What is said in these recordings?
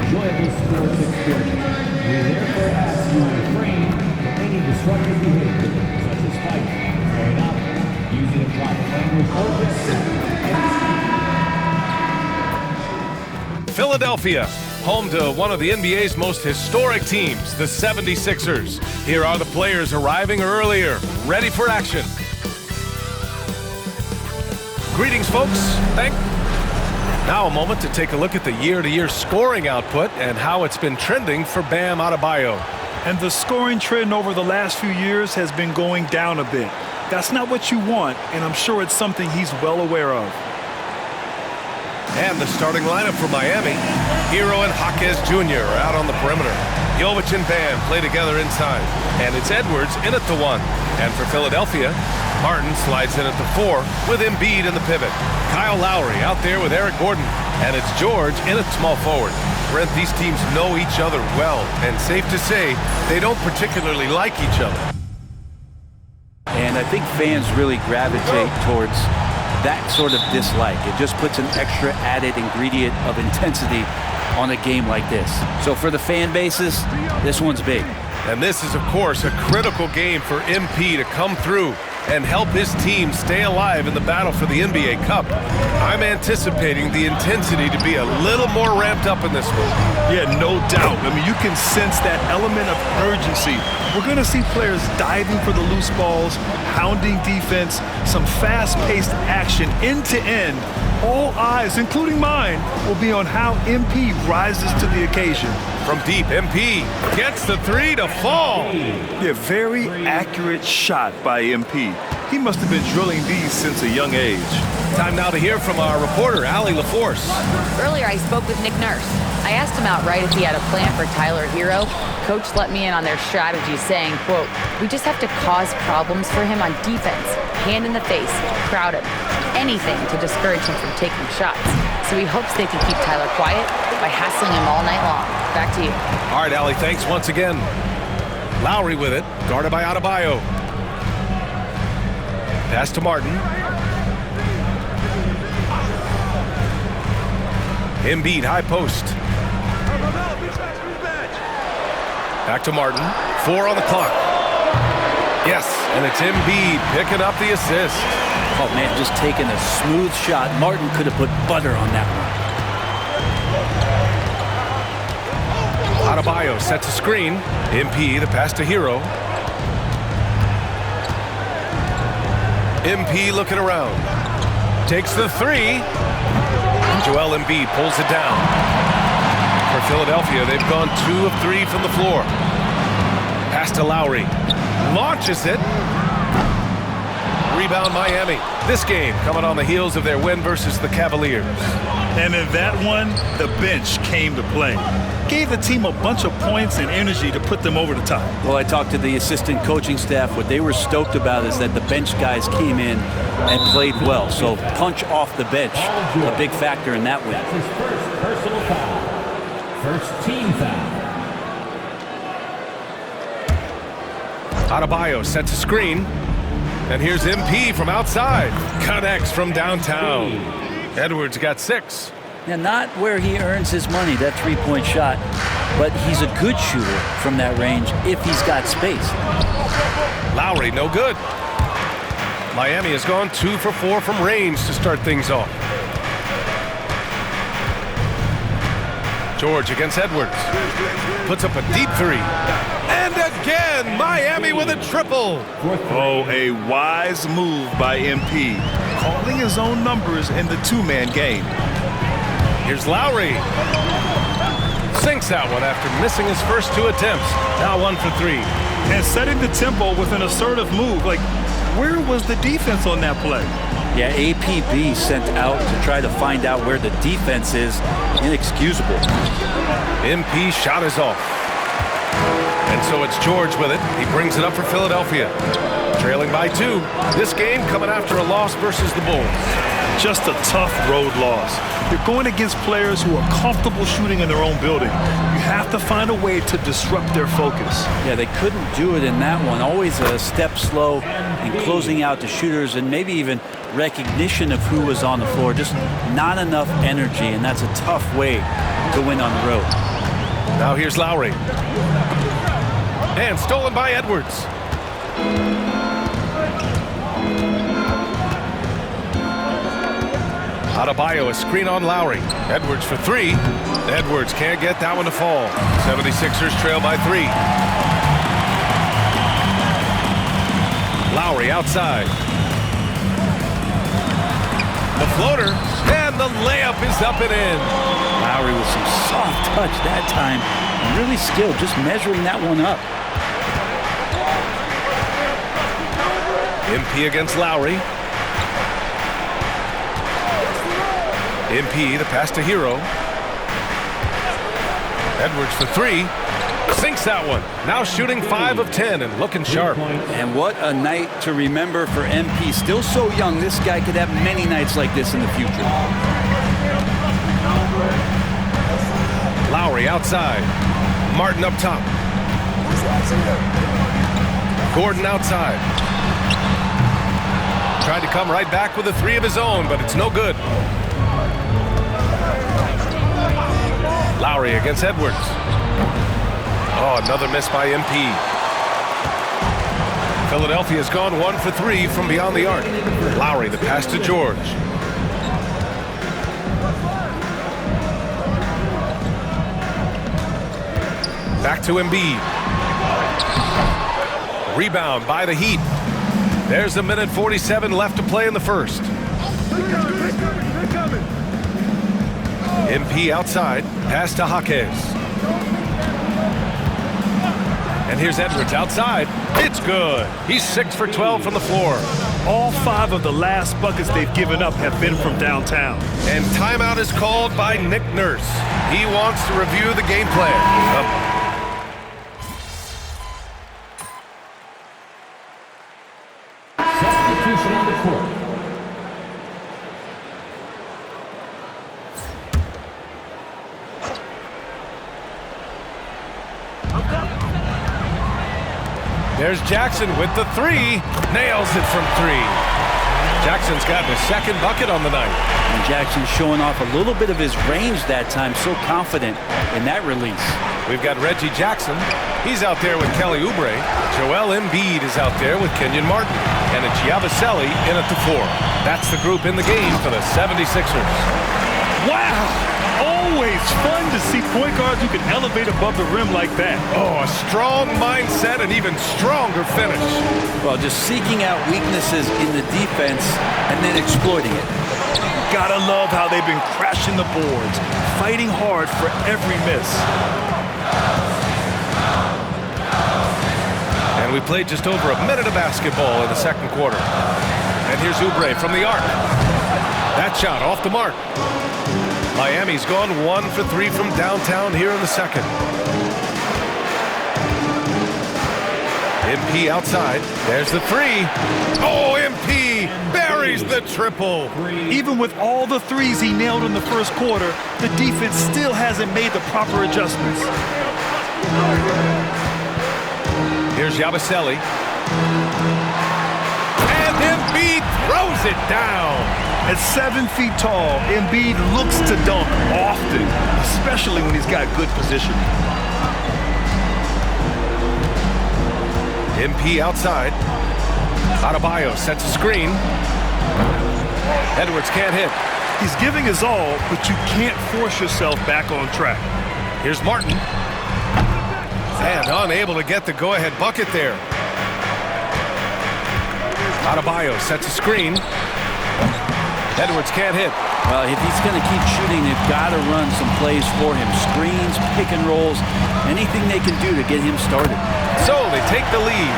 enjoyable sports experience. We therefore ask you to refrain from any destructive behavior, such as fighting, throwing up, using improper language, or Philadelphia, home to one of the NBA's most historic teams, the 76ers. Here are the players arriving earlier, ready for action. Greetings, folks. Now a moment to take a look at the year-to-year scoring output and how it's been trending for Bam Adebayo. And the scoring trend over the last few years has been going down a bit. That's not what you want, and I'm sure it's something he's well aware of. And the starting lineup for Miami. Hero and Jaquez Jr. are out on the perimeter. Jovic and Bam play together inside. And it's Edwards in at the 1. And for Philadelphia, Martin slides in at the 4 with Embiid in the pivot. Kyle Lowry out there with Eric Gordon. And it's George in at small forward. Brent, these teams know each other well. And safe to say, they don't particularly like each other. And I think fans really gravitate towards that sort of dislike. It just puts an extra added ingredient of intensity on a game like this. So for the fan bases, this one's big. And this is, of course, a critical game for MP to come through and help his team stay alive in the battle for the NBA Cup. I'm anticipating the intensity to be a little more ramped up in this one. Yeah, no doubt. I mean, you can sense that element of urgency. We're going to see players diving for the loose balls, hounding defense, some fast-paced action end-to-end. All eyes, including mine, will be on how MP rises to the occasion. From deep, MP gets the 3 to fall. Yeah, very accurate shot by MP. He must have been drilling these since a young age. Time now to hear from our reporter, Allie LaForce. Earlier, I spoke with Nick Nurse. I asked him outright if he had a plan for Tyler Hero. Coach let me in on their strategy, saying, quote, "We just have to cause problems for him on defense, hand in the face, crowd him, anything to discourage him from taking shots. So he hopes they can keep Tyler quiet by hassling him all night long." Back to you. All right, Allie, thanks once again. Lowry with it, guarded by Adebayo. Pass to Martin. Embiid, high post. Back to Martin. 4 on the clock. Yes, and it's Embiid picking up the assist. Oh, man, just taking a smooth shot. Martin could have put butter on that one. Adebayo sets a screen. MP, the pass to Hero. MP looking around. Takes the 3. Joel Embiid pulls it down. For Philadelphia, they've gone 2 of 3 from the floor. Pass to Lowry. Launches it. Rebound Miami. This game coming on the heels of their win versus the Cavaliers. And in that one, the bench came to play. Gave the team a bunch of points and energy to put them over the top. Well, I talked to the assistant coaching staff. What they were stoked about is that the bench guys came in and played well. So punch off the bench, a big factor in that win. That's his first personal foul. First team foul. Adebayo sets a screen. And here's MP from outside. Connects from downtown. Edwards got 6. Now, not where he earns his money, that three-point shot, but he's a good shooter from that range if he's got space. Lowry, no good. Miami has gone 2 for 4 from range to start things off. George against Edwards. Puts up a deep 3. And again, Miami with a triple. Oh, a wise move by MP. Calling his own numbers in the two-man game. Here's Lowry. Sinks that one after missing his first 2 attempts. Now 1 for 3. And setting the tempo with an assertive move. Like, where was the defense on that play? Yeah, APB sent out to try to find out where the defense is. Inexcusable. MP shot is off. And so it's George with it. He brings it up for Philadelphia. Trailing by 2. This game coming after a loss versus the Bulls. Just a tough road loss. You're going against players who are comfortable shooting in their own building. You have to find a way to disrupt their focus. Yeah, they couldn't do it in that one. Always a step slow in closing out the shooters and maybe even recognition of who was on the floor. Just not enough energy, and that's a tough way to win on the road. Now here's Lowry. And stolen by Edwards. Adebayo, a screen on Lowry. Edwards for three. Edwards can't get that one to fall. 76ers trail by 3. Lowry outside. The floater, and the layup is up and in. Lowry with some soft touch that time. Really skilled, just measuring that one up. MP against Lowry. MP, the pass to Hero. Edwards for 3. Sinks that one. Now shooting 5 of 10 and looking sharp. And what a night to remember for MP. Still so young, this guy could have many nights like this in the future. Lowry outside. Martin up top. Gordon outside. Tried to come right back with a 3 of his own, but it's no good. Lowry against Edwards. Oh, another miss by MP. Philadelphia's gone 1 for 3 from beyond the arc. Lowry, the pass to George. Back to Embiid. Rebound by the Heat. There's a minute 47 left to play in the first. MP outside. Pass to Jaquez. And here's Edwards outside. It's good. He's 6 for 12 from the floor. All 5 of the last buckets they've given up have been from downtown. And timeout is called by Nick Nurse. He wants to review the game plan. Substitution on the court. There's Jackson with the 3. Nails it from 3. Jackson's gotten his second bucket on the night. And Jackson showing off a little bit of his range that time. So confident in that release. We've got Reggie Jackson. He's out there with Kelly Oubre. Joel Embiid is out there with Kenyon Martin. And it's Yabusele in at the 4. That's the group in the game for the 76ers. Wow! Always fun to see point guards who can elevate above the rim like that. Oh, a strong mindset and even stronger finish. Well, just seeking out weaknesses in the defense and then exploiting it. Gotta love how they've been crashing the boards, fighting hard for every miss. And we played just over a minute of basketball in the second quarter. And here's Oubre from the arc. That shot off the mark. Miami's gone 1 for 3 from downtown here in the second. MP outside. There's the 3. Oh, MP buries the triple. Even with all the 3s he nailed in the first quarter, the defense still hasn't made the proper adjustments. Here's Yabusele. And Embiid throws it down. At 7 feet tall, Embiid looks to dunk often, especially when he's got good positioning. MP outside. Adebayo sets a screen. Edwards can't hit. He's giving his all, but you can't force yourself back on track. Here's Martin. And unable to get the go-ahead bucket there. Adebayo sets a screen. Edwards can't hit. Well, if he's going to keep shooting, they've got to run some plays for him. Screens, pick and rolls, anything they can do to get him started. So they take the lead.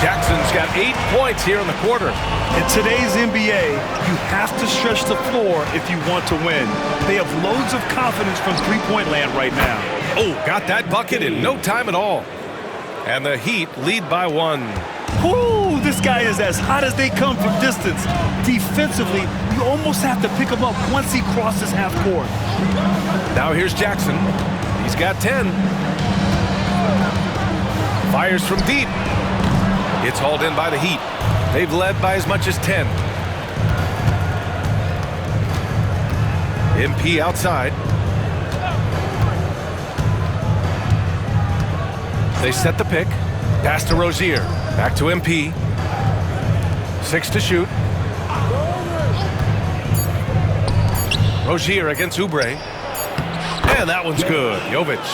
Jackson's got 8 points here in the quarter. In today's NBA, you have to stretch the floor if you want to win. They have loads of confidence from three-point land right now. Oh, got that bucket in no time at all. And the Heat lead by 1. Whoo, this guy is as hot as they come from distance. Defensively, you almost have to pick him up once he crosses half court. Now here's Jackson. He's got 10. Fires from deep. It's hauled in by the Heat. They've led by as much as 10. MP outside. They set the pick. Pass to Rozier. Back to MP. 6 to shoot. Rozier against Oubre. And that one's good. Jovic.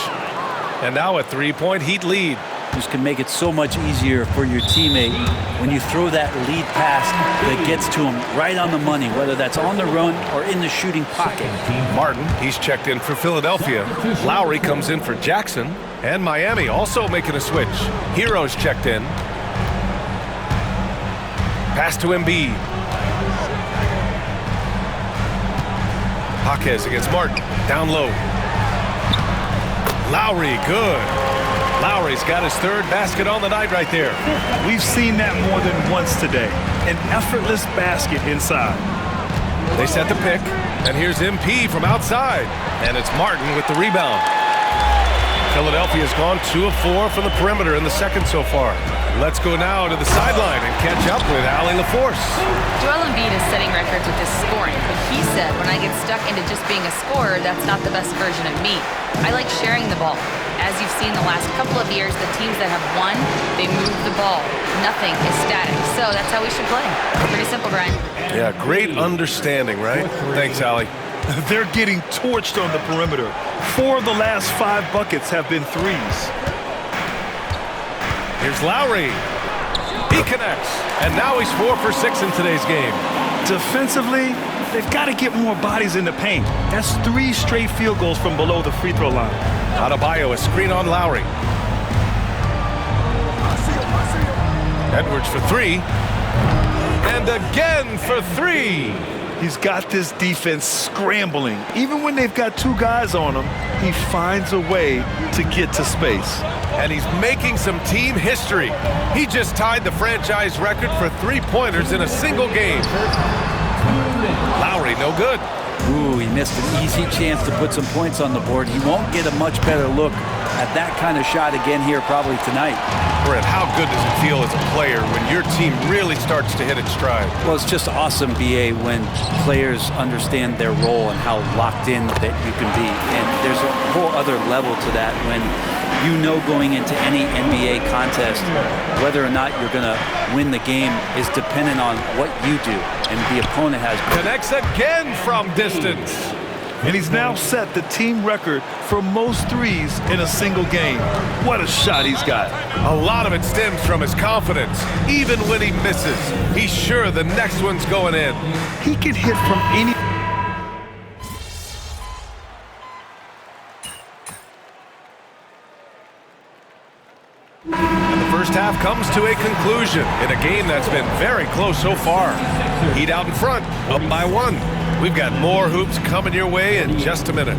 And now a 3-point Heat lead. This can make it so much easier for your teammate when you throw that lead pass that gets to him right on the money, whether that's on the run or in the shooting pocket. Martin, he's checked in for Philadelphia. Lowry comes in for Jackson. And Miami also making a switch. Hero's checked in. Pass to Embiid. Jaquez against Martin. Down low. Lowry, good. Lowry's got his 3rd basket on the night right there. We've seen that more than once today. An effortless basket inside. They set the pick, and here's MP from outside. And it's Martin with the rebound. Philadelphia's gone 2 of 4 from the perimeter in the second so far. Let's go now to the sideline and catch up with Allie LaForce. Joel Embiid is setting records with his scoring, but he said, when I get stuck into just being a scorer, that's not the best version of me. I like sharing the ball. As you've seen the last couple of years, the teams that have won, they move the ball. Nothing is static. So that's how we should play. Pretty simple, Brian. Yeah, great understanding, right? Thanks, Allie. They're getting torched on the perimeter. 4 of the last 5 buckets have been threes. Here's Lowry. He connects. And now he's 4 for 6 in today's game. Defensively, they've got to get more bodies in the paint. That's 3 straight field goals from below the free throw line. Adebayo, a screen on Lowry. Edwards for 3. And again for 3. He's got this defense scrambling. Even when they've got 2 guys on him, he finds a way to get to space. And he's making some team history. He just tied the franchise record for 3-pointers in a single game. Lowry, no good. Ooh, he missed an easy chance to put some points on the board. He won't get a much better look at that kind of shot again here probably tonight. Brett, how good does it feel as a player when your team really starts to hit its stride? Well, it's just awesome, BA, when players understand their role and how locked in that you can be. And there's a whole other level to that when you know going into any NBA contest whether or not you're going to win the game is dependent on what you do and the opponent has. Connects again from distance. And he's now set the team record for most threes in a single game. What a shot he's got. A lot of it stems from his confidence. Even when he misses, he's sure the next one's going in. He can hit from any... And the first half comes to a conclusion in a game that's been very close so far. Heat out in front, up by 1. We've got more hoops coming your way in just a minute.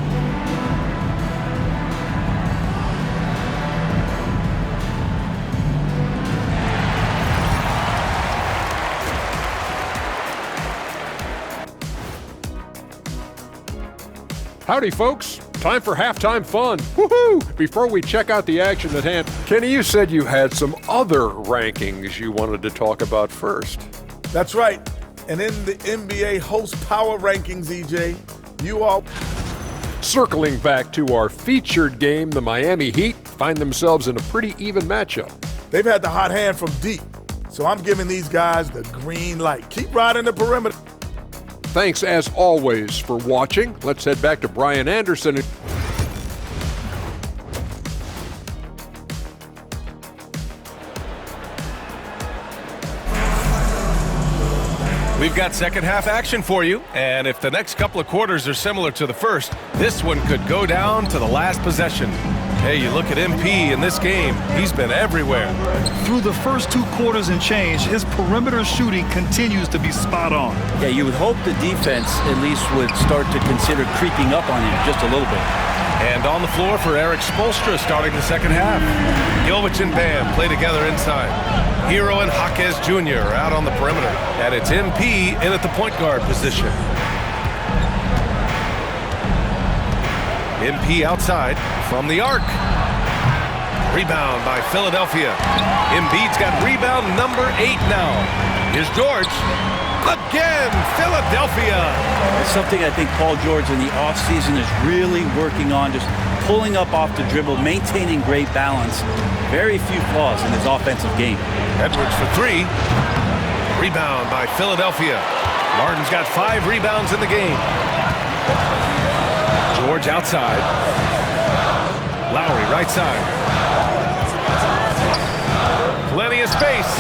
Howdy, folks. Time for halftime fun. Woohoo! Before we check out the action at hand, Kenny, you said you had some other rankings you wanted to talk about first. That's right. And in the NBA host power rankings, EJ, you all... Circling back to our featured game, the Miami Heat find themselves in a pretty even matchup. They've had the hot hand from deep, so I'm giving these guys the green light. Keep riding the perimeter. Thanks, as always, for watching. Let's head back to Brian Anderson. We've got second half action for you, and if the next couple of quarters are similar to the first, this one could go down to the last possession. Hey, you look at MP in this game, he's been everywhere. Through the first 2 quarters and change, his perimeter shooting continues to be spot on. Yeah, you would hope the defense at least would start to consider creeping up on him just a little bit. And on the floor for Eric Spoelstra starting the second half. Jovic and Bam play together inside. Hero and Jaquez Jr. are out on the perimeter. And it's MP in at the point guard position. MP outside from the arc. Rebound by Philadelphia. Embiid's got rebound number 8 now. Here's George. Again, Philadelphia. It's something I think Paul George in the offseason is really working on, just pulling up off the dribble, maintaining great balance. Very few flaws in his offensive game. Edwards for three. Rebound by Philadelphia. Martin's got 5 rebounds in the game. George outside. Lowry right side. Plenty of space.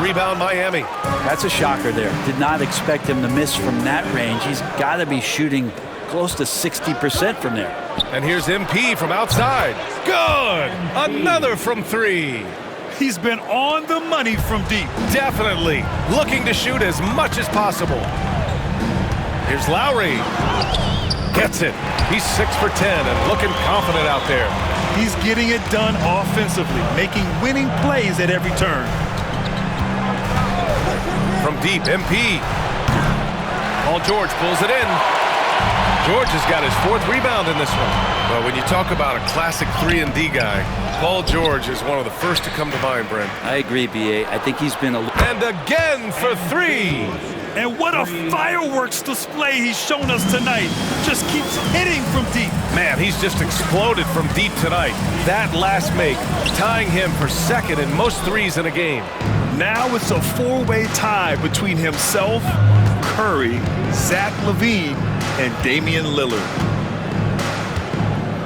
Rebound Miami. That's a shocker there. Did not expect him to miss from that range. He's got to be shooting close to 60% from there. And here's MP from outside. Good! Another from 3. He's been on the money from deep. Definitely looking to shoot as much as possible. Here's Lowry. Gets it. He's 6 for 10 and looking confident out there. He's getting it done offensively, making winning plays at every turn. From deep, MP. Paul George pulls it in. George has got his 4th rebound in this one. Well, when you talk about a classic 3-and-D guy, Paul George is one of the first to come to mind, Brent. I agree, B.A. I think he's been a... And again for 3. And what a fireworks display he's shown us tonight. Just keeps hitting from deep. Man, he's just exploded from deep tonight. That last make, tying him for 2nd in most threes in a game. Now it's a 4-way tie between himself, Curry, Zach LaVine, and Damian Lillard.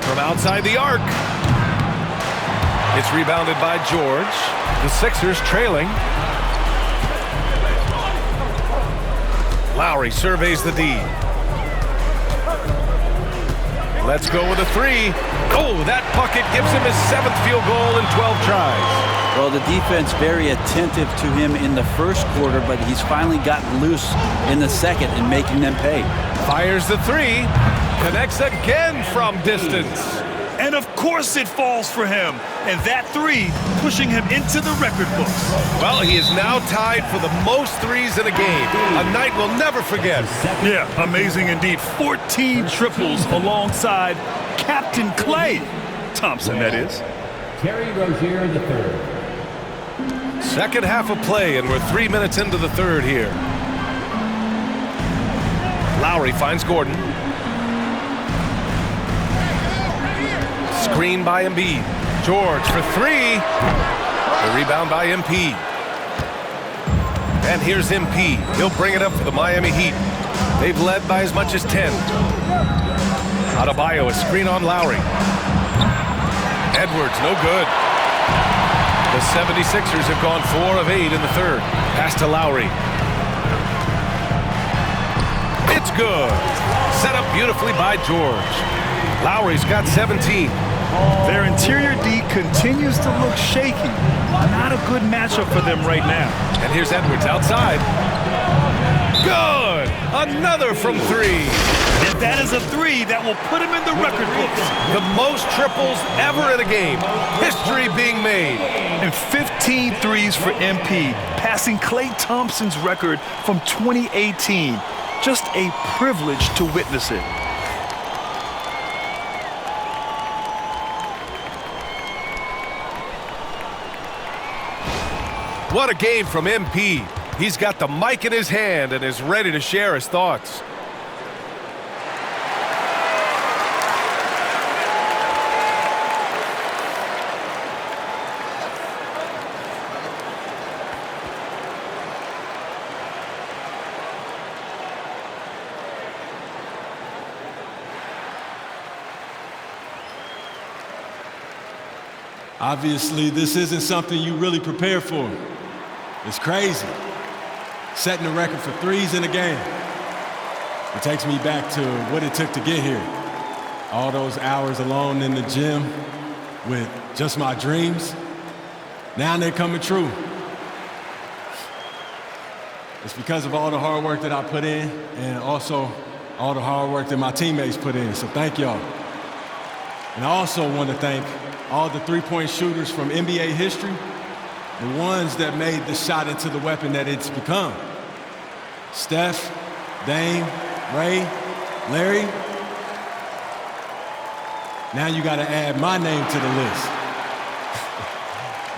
From outside the arc. It's rebounded by George. The Sixers trailing. Lowry surveys the D. Let's go with a 3. Oh, that bucket gives him his 7th field goal in 12 tries. Well, the defense very attentive to him in the first quarter, but he's finally gotten loose in the second and making them pay. Fires the 3. Connects again from distance. And of course it falls for him. And that 3 pushing him into the record books. Well, he is now tied for the most threes in a game. A night we'll never forget. Yeah, amazing indeed. 14 triples alongside Captain Klay Thompson, that is. Terry Rozier III. Second half of play, and we're 3 minutes into the third here. Lowry finds Gordon. Screen by Embiid. George for 3. The rebound by MP. And here's MP. He'll bring it up for the Miami Heat. They've led by as much as 10. Adebayo, a screen on Lowry. Edwards, no good. The 76ers have gone 4 of 8 in the third. Pass to Lowry. It's good. Set up beautifully by George. Lowry's got 17. Their interior D continues to look shaky. Not a good matchup for them right now. And here's Edwards outside. Good! Another from 3. And that is a 3 that will put him in the record books. The most triples ever in a game. History being made. And 15 threes for MP, passing Klay Thompson's record from 2018. Just a privilege to witness it. What a game from MP. He's got the mic in his hand and is ready to share his thoughts. Obviously, this isn't something you really prepare for. It's crazy. Setting the record for threes in a game. It takes me back to what it took to get here. All those hours alone in the gym with just my dreams. Now they're coming true. It's because of all the hard work that I put in and also all the hard work that my teammates put in. So thank y'all. And I also want to thank all the three-point shooters from NBA history, the ones that made the shot into the weapon that it's become. Steph, Dame, Ray, Larry. Now you got to add my name to the list.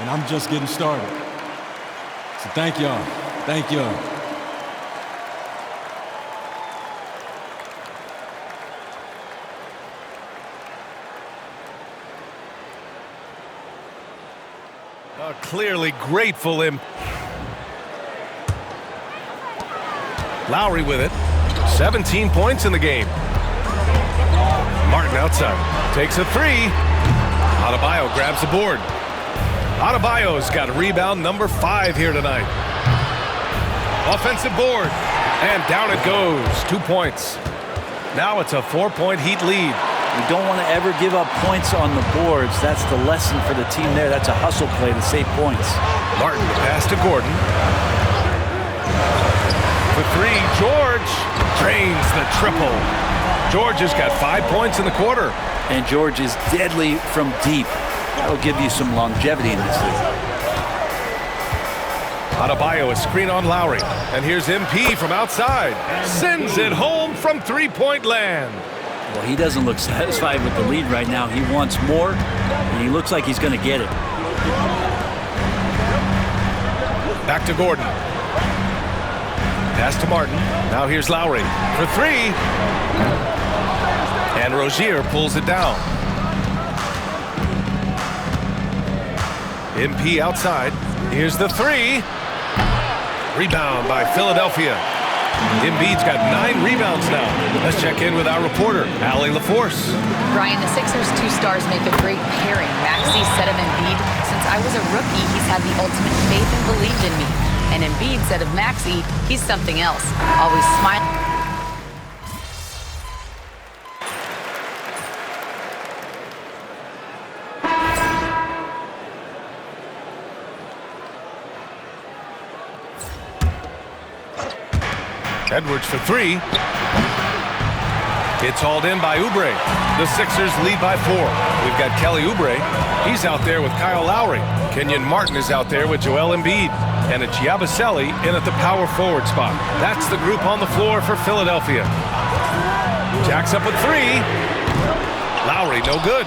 And I'm just getting started. So thank y'all. Thank y'all. A clearly grateful him. Lowry with it. 17 points in the game. Martin outside. Takes a three. Adebayo grabs the board. Adebayo's got rebound number 5 here tonight. Offensive board. And down it goes. 2 points. Now it's a 4-point Heat lead. You don't want to ever give up points on the boards. That's the lesson for the team there. That's a hustle play to save points. Martin, the pass to Gordon. For 3, George drains the triple. George has got 5 points in the quarter. And George is deadly from deep. That'll give you some longevity in this league. Adebayo, a screen on Lowry. And here's MP from outside. Sends it home from three-point land. Well, he doesn't look satisfied with the lead right now. He wants more, and he looks like he's going to get it. Back to Gordon. Pass to Martin. Now here's Lowry for 3. And Rozier pulls it down. MP outside. Here's the 3. Rebound by Philadelphia. Embiid's got 9 rebounds now. Let's check in with our reporter, Allie LaForce. Brian, the Sixers' 2 stars make a great pairing. Maxey said of Embiid, "Since I was a rookie, he's had the ultimate faith and believed in me." And Embiid said of Maxey, "He's something else. Always smiling." Edwards for 3. It's hauled in by Oubre. The Sixers lead by 4. We've got Kelly Oubre. He's out there with Kyle Lowry. Kenyon Martin is out there with Joel Embiid. And it's Yabusele in at the power forward spot. That's the group on the floor for Philadelphia. Jacks up with 3. Lowry, no good.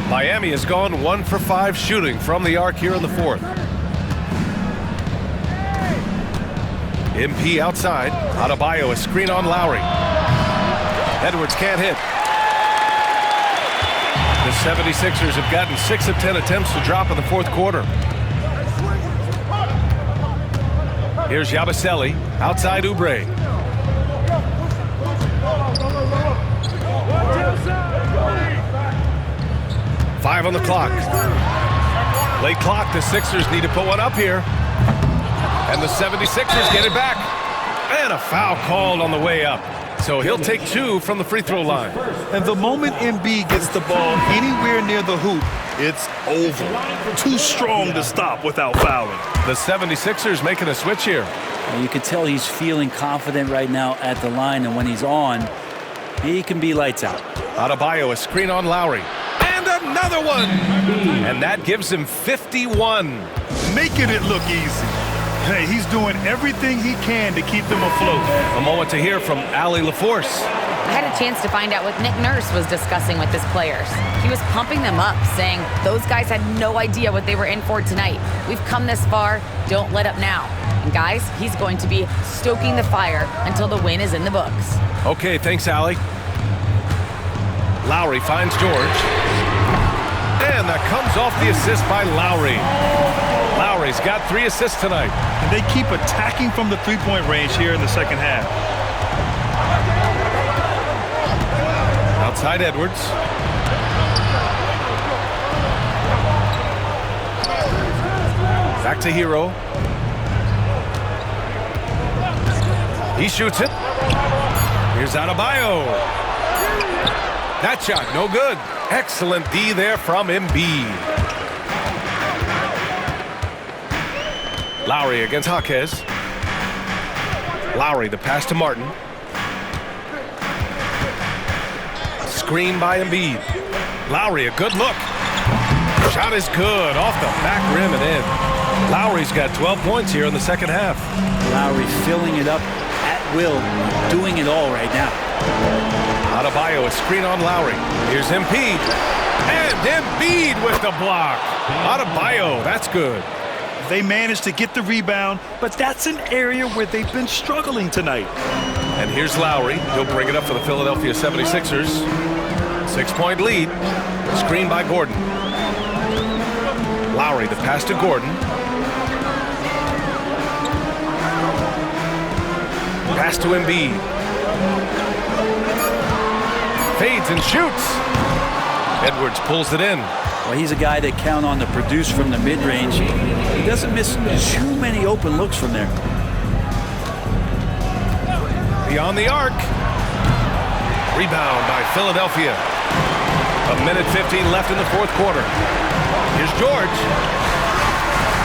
Miami has gone 1 for 5 shooting from the arc here in the 4th. MP outside. Adebayo, a screen on Lowry. Edwards can't hit. The 76ers have gotten 6 of 10 attempts to drop in the 4th quarter. Here's Yabusele. Outside Oubre. Five on the clock. Late clock. The Sixers need to put one up here. And the 76ers get it back. And a foul called on the way up. So he'll take 2 from the free throw line. And the moment Embiid gets the ball anywhere near the hoop, it's over. Too strong to stop without fouling. The 76ers making a switch here. You can tell he's feeling confident right now at the line, and when he's on, he can be lights out. Adebayo, a screen on Lowry. And another one! And that gives him 51. Making it look easy. Hey, he's doing everything he can to keep them afloat. A moment to hear from Allie LaForce. I had a chance to find out what Nick Nurse was discussing with his players. He was pumping them up, saying those guys had no idea what they were in for tonight. We've come this far, don't let up now. And guys, he's going to be stoking the fire until the win is in the books. Okay, thanks, Allie. Lowry finds George. And that comes off the assist by Lowry. Lowry's got 3 assists tonight. And they keep attacking from the three-point range here in the second half. Outside Edwards. Back to Hero. He shoots it. Here's Adebayo. That shot, no good. Excellent D there from Embiid. Lowry against Jaquez. Lowry, the pass to Martin. Screen by Embiid. Lowry, a good look. Shot is good, off the back rim and in. Lowry's got 12 points here in the second half. Lowry filling it up at will, doing it all right now. Adebayo, a screen on Lowry. Here's Embiid. And Embiid with the block. Adebayo, that's good. They managed to get the rebound, but that's an area where they've been struggling tonight. And here's Lowry. He'll bring it up for the Philadelphia 76ers. 6-point lead. Screen by Gordon. Lowry, the pass to Gordon. Pass to Embiid. Fades and shoots. Edwards pulls it in. Well, he's a guy that count on to produce from the mid-range. He doesn't miss too many open looks from there. Beyond the arc. Rebound by Philadelphia. 1:15 left in the fourth quarter. Here's George.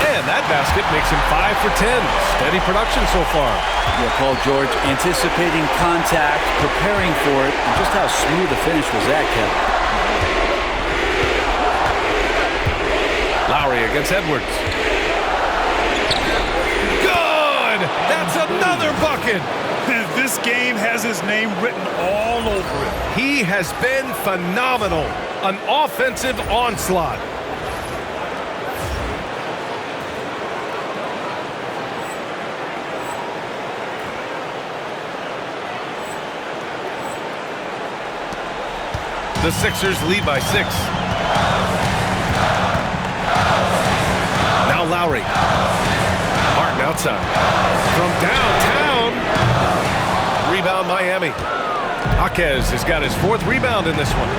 And that basket makes him 5 for 10. Steady production so far. Yeah, Paul George anticipating contact, preparing for it, and just how smooth the finish was that, Kevin. Lowry against Edwards. Good! That's another bucket! This game has his name written all over it. He has been phenomenal. An offensive onslaught. The Sixers lead by 6. Now Lowry. Martin outside. From downtown. Rebound Miami. Jaquez has got his 4th rebound in this one.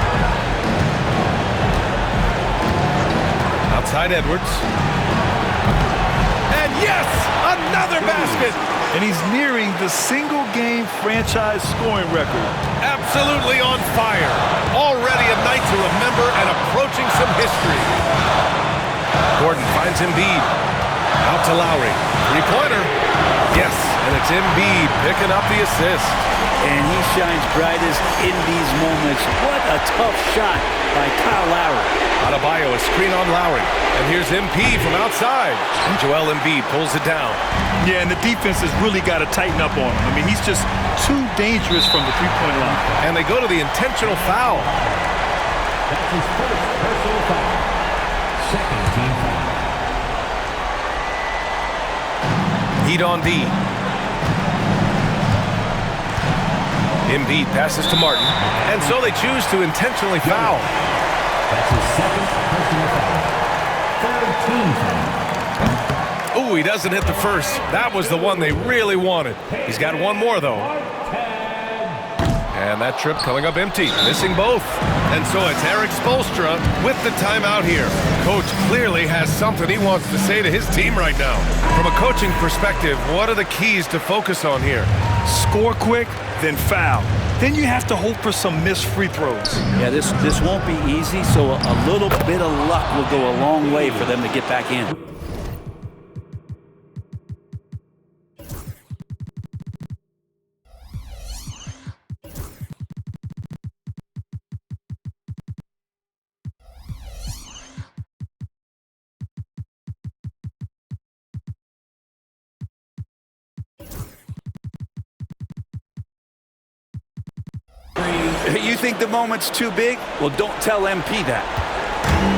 Outside Edwards. And yes, another basket. And he's nearing the single-game franchise scoring record. Absolutely on fire. Already a night to remember and approaching some history. Gordon finds Embiid. Out to Lowry. 3-pointer. Yes, and it's Embiid picking up the assist. And he shines brightest in these moments. What a tough shot by Kyle Lowry. Adebayo, a screen on Lowry. And here's MP from outside. And Joel Embiid pulls it down. Yeah, and the defense has really got to tighten up on him. I mean, he's just too dangerous from the three-point line. And they go to the intentional foul. That's his first personal foul. Second team foul. Heat on D. Embiid passes to Martin. And so they choose to intentionally foul. That's his second personal foul. Third team foul. Ooh, he doesn't hit the first. That was the one they really wanted. He's got one more, though. And that trip coming up empty, missing both. And so it's Eric Spoelstra with the timeout here. Coach clearly has something he wants to say to his team right now. From a coaching perspective, what are the keys to focus on here? Score quick, then foul. Then you have to hope for some missed free throws. Yeah, this won't be easy, so a little bit of luck will go a long way for them to get back in. You think the moment's too big? Well, don't tell MP that.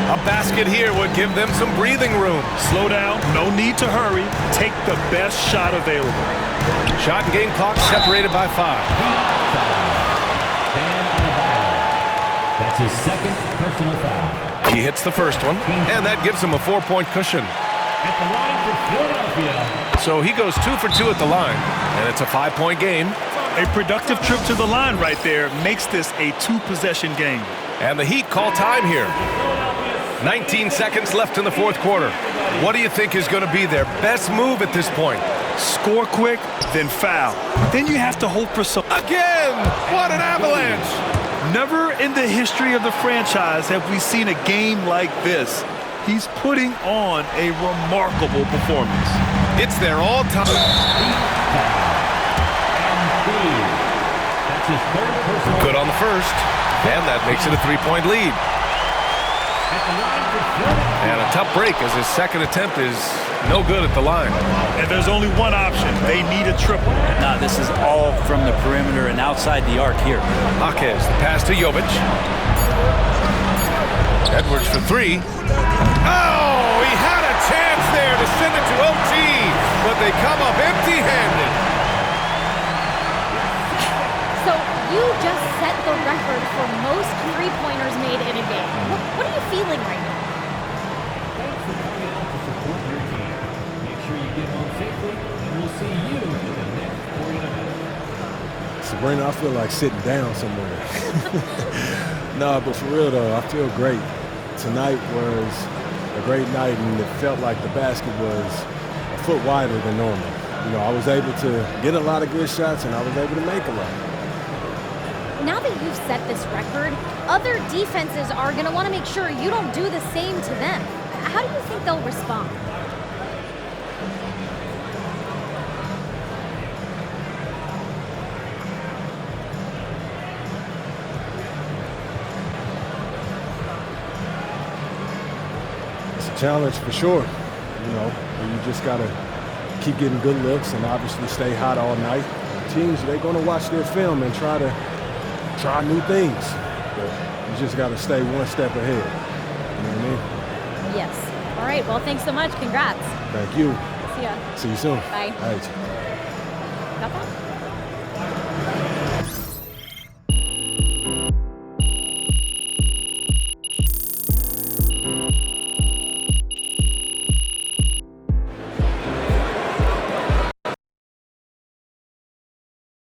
A basket here would give them some breathing room. Slow down, no need to hurry. Take the best shot available. Shot and game clock separated by 5. That's his second personal foul. He hits the first one, and that gives him a 4-point cushion. At the line for Philadelphia. So he goes 2 for 2 at the line, and it's a 5-point game. A productive trip to the line right there makes this a 2-possession game. And the Heat call time here. 19 seconds left in the fourth quarter. What do you think is going to be their best move at this point? Score quick, then foul. Then you have to hope for some... Again! What an avalanche! Never in the history of the franchise have we seen a game like this. He's putting on a remarkable performance. It's their all-time... Good on the first, and that makes it a 3-point lead. And a tough break as his second attempt is no good at the line. And there's only one option. They need a triple. Nah, this is all from the perimeter and outside the arc here. Jaquez, the pass to Jovic. Edwards for 3. Oh, he had a chance there to send it to OT, but they come up empty-handed. So you just set the record for most three-pointers made in a game. What are you feeling right now? out to support your team. Make sure you get home safely, and we'll see you in the next 40 minutes. Sabrina, I feel like sitting down somewhere. No, but for real though, I feel great. Tonight was a great night, and it felt like the basket was a foot wider than normal. You know, I was able to get a lot of good shots, and I was able to make a lot. Now that you've set this record, other defenses are going to want to make sure you don't do the same to them. How do you think they'll respond? Challenge for sure. You know, you just got to keep getting good looks and obviously stay hot all night. Teams, they're going to watch their film and try new things. But you just got to stay one step ahead. You know what I mean? Yes. All right. Well, thanks so much. Congrats. Thank you. See ya. See you soon. Bye. All right. Got that?